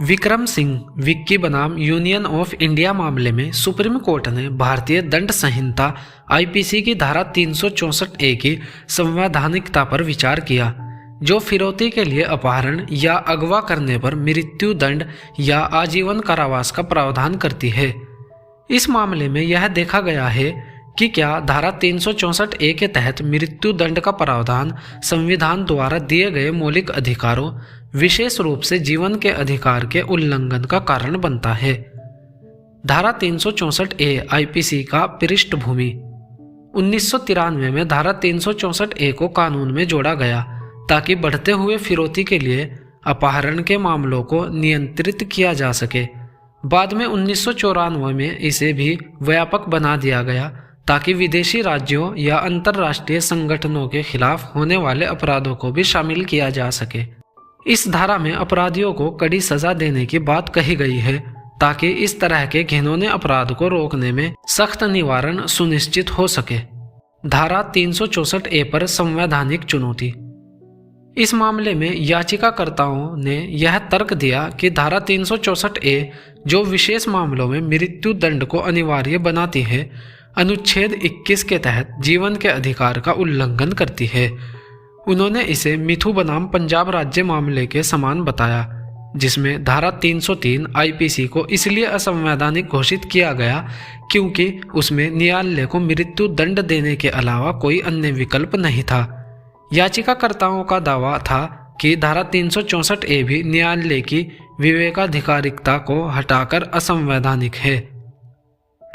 विक्रम सिंह विक्की बनाम union of India मामले में सुप्रीम कोर्ट ने भारतीय दंड संहिता आईपीसी की धारा 364 ए की संवैधानिकता पर विचार किया, जो फिरौती के लिए अपहरण या अगवा करने पर मृत्यु दंड या आजीवन कारावास का प्रावधान करती है। इस मामले में यह देखा गया है कि क्या धारा 364 ए के तहत मृत्यु दंड का प्रावधान संविधान द्वारा दिए गए मौलिक अधिकारों, विशेष रूप से जीवन के अधिकार के उल्लंघन का कारण बनता है। धारा 364 ए आईपीसी का पृष्ठभूमि 1993 में धारा 364 ए को कानून में जोड़ा गया ताकि बढ़ते हुए फिरौती के लिए अपहरण के मामलों को नियंत्रित किया जा सके। बाद में 1994 में इसे भी व्यापक बना दिया गया ताकि विदेशी राज्यों या अंतर्राष्ट्रीय संगठनों के खिलाफ होने वाले अपराधों को भी शामिल किया जा सके। इस धारा में अपराधियों को कड़ी सजा देने की बात कही गई है ताकि इस तरह के घिनौने अपराध को रोकने में सख्त निवारण सुनिश्चित हो सके। धारा 364 ए पर संवैधानिक चुनौती। इस मामले में याचिकाकर्ताओं ने यह तर्क दिया कि धारा 364 ए, जो विशेष मामलों में मृत्यु दंड को अनिवार्य बनाती है, अनुच्छेद 21 के तहत जीवन के अधिकार का उल्लंघन करती है। उन्होंने इसे मिथु बनाम पंजाब राज्य मामले के समान बताया, जिसमें धारा 303 आईपीसी को इसलिए असंवैधानिक घोषित किया गया क्योंकि उसमें न्यायालय को मृत्यु दंड देने के अलावा कोई अन्य विकल्प नहीं था। याचिकाकर्ताओं का दावा था कि धारा 364 ए भी न्यायालय की विवेकाधिकारिकता को हटाकर असंवैधानिक है।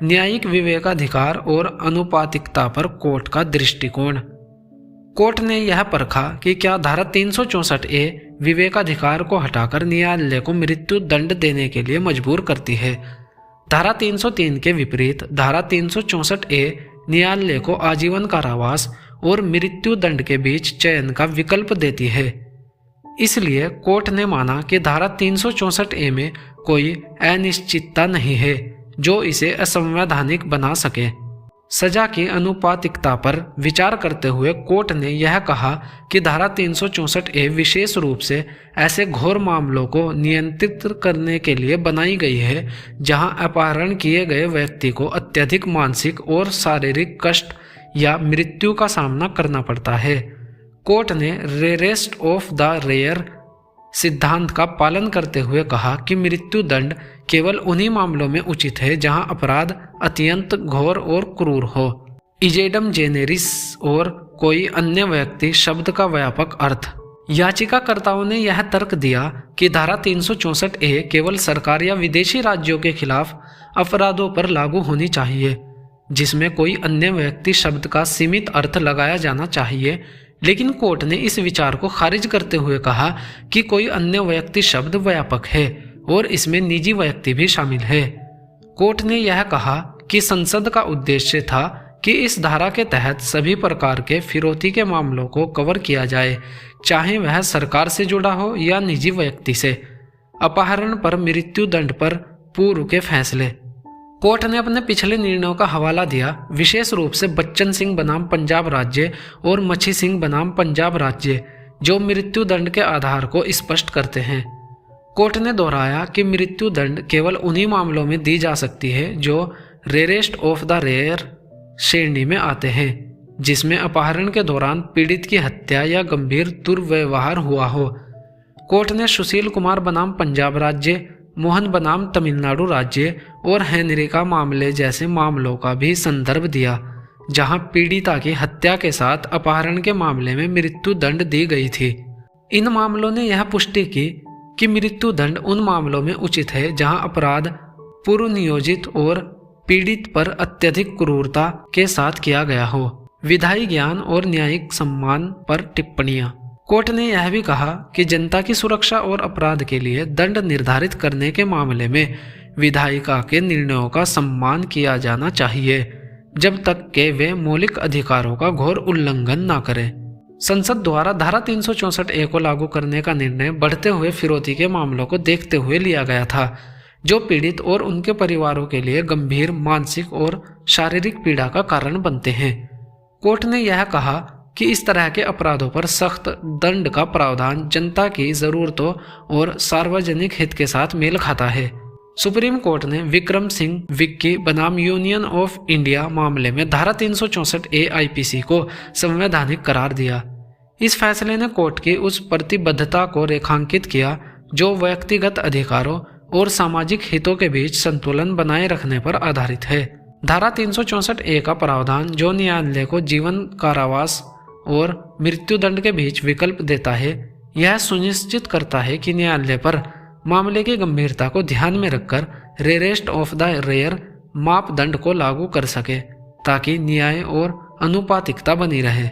न्यायिक विवेकाधिकार और अनुपातिकता पर कोर्ट का दृष्टिकोण। कोर्ट ने यह परखा कि क्या धारा 364 ए विवेकाधिकार को हटाकर न्यायालय को मृत्यु दंड देने के लिए मजबूर करती है। धारा 303 के विपरीत धारा 364 ए न्यायालय को आजीवन कारावास और मृत्यु दंड के बीच चयन का विकल्प देती है। इसलिए कोर्ट ने माना कि धारा 364 ए में कोई अनिश्चितता नहीं है जो इसे असंवैधानिक बना सके। सजा की अनुपातिकता पर विचार करते हुए कोर्ट ने यह कहा कि धारा 364 ए विशेष रूप से ऐसे घोर मामलों को नियंत्रित करने के लिए बनाई गई है जहां अपहरण किए गए व्यक्ति को अत्यधिक मानसिक और शारीरिक कष्ट या मृत्यु का सामना करना पड़ता है। कोर्ट ने रेरेस्ट ऑफ द रेयर सिद्धांत का पालन करते हुए कहा कि मृत्यु दंड केवल उन्हीं मामलों में उचित है जहां अपराध अत्यंत घोर और क्रूर हो। इजेडम जेनेरिस और कोई अन्य व्यक्ति शब्द का व्यापक अर्थ। याचिकाकर्ताओं ने यह तर्क दिया कि धारा 364 ए केवल सरकार या विदेशी राज्यों के खिलाफ अपराधों पर लागू होनी चाहिए, जिसमें कोई अन्य व्यक्ति शब्द का सीमित अर्थ लगाया जाना चाहिए। लेकिन कोर्ट ने इस विचार को खारिज करते हुए कहा कि कोई अन्य व्यक्ति शब्द व्यापक है और इसमें निजी व्यक्ति भी शामिल है। कोर्ट ने यह कहा कि संसद का उद्देश्य था कि इस धारा के तहत सभी प्रकार के फिरौती के मामलों को कवर किया जाए, चाहे वह सरकार से जुड़ा हो या निजी व्यक्ति से। अपहरण पर मृत्यु दंड पर पूर्व के फैसले। कोर्ट ने अपने पिछले निर्णयों का हवाला दिया, विशेष रूप से बच्चन सिंह बनाम पंजाब राज्य और मच्छी सिंह बनाम पंजाब राज्य, जो मृत्यु दंड के आधार को स्पष्ट करते हैं। कोर्ट ने दोहराया कि मृत्यु दंड केवल उन्हीं मामलों में दी जा सकती है जो रेरेस्ट ऑफ द रेयर श्रेणी में आते हैं, जिसमें अपहरण के दौरान पीड़ित की हत्या या गंभीर दुर्व्यवहार हुआ हो। कोर्ट ने सुशील कुमार बनाम पंजाब राज्य, मोहन बनाम तमिलनाडु राज्य और हेनरिका मामले जैसे मामलों का भी संदर्भ दिया, जहां पीड़िता की हत्या के साथ अपहरण के मामले में मृत्यु दंड दी गई थी। इन मामलों ने यह पुष्टि की कि मृत्यु दंड उन मामलों में उचित है जहां अपराध पूर्व नियोजित और पीड़ित पर अत्यधिक क्रूरता के साथ किया गया हो। विधायी ज्ञान और न्यायिक सम्मान पर टिप्पणियां। कोर्ट ने यह भी कहा कि जनता की सुरक्षा और अपराध के लिए दंड निर्धारित करने के मामले में विधायिका के निर्णयों का सम्मान किया जाना चाहिए, जब तक कि वे मौलिक अधिकारों का घोर उल्लंघन न करें। संसद द्वारा धारा 364 ए को लागू करने का निर्णय बढ़ते हुए फिरौती के मामलों को देखते हुए लिया गया था, जो पीड़ित और उनके परिवारों के लिए गंभीर मानसिक और शारीरिक पीड़ा का कारण बनते हैं। कोर्ट ने यह कहा कि इस तरह के अपराधों पर सख्त दंड का प्रावधान जनता की जरूरतों और सार्वजनिक हित के साथ मेल खाता है। सुप्रीम कोर्ट ने विक्रम सिंह विक्की बनाम यूनियन ऑफ इंडिया मामले में धारा 364A IPC को संवैधानिक करार दिया। इस फैसले ने कोर्ट की उस प्रतिबद्धता को रेखांकित किया जो व्यक्तिगत अधिकारों और सामाजिक हितों के बीच संतुलन बनाए रखने पर आधारित है। धारा 364A का प्रावधान जो न्यायालय को जीवन कारावास और मृत्युदंड के बीच विकल्प देता है, यह सुनिश्चित करता है कि न्यायालय पर मामले की गंभीरता को ध्यान में रखकर रेरेस्ट ऑफ द रेयर मापदंड को लागू कर सके ताकि न्याय और अनुपातिकता बनी रहे।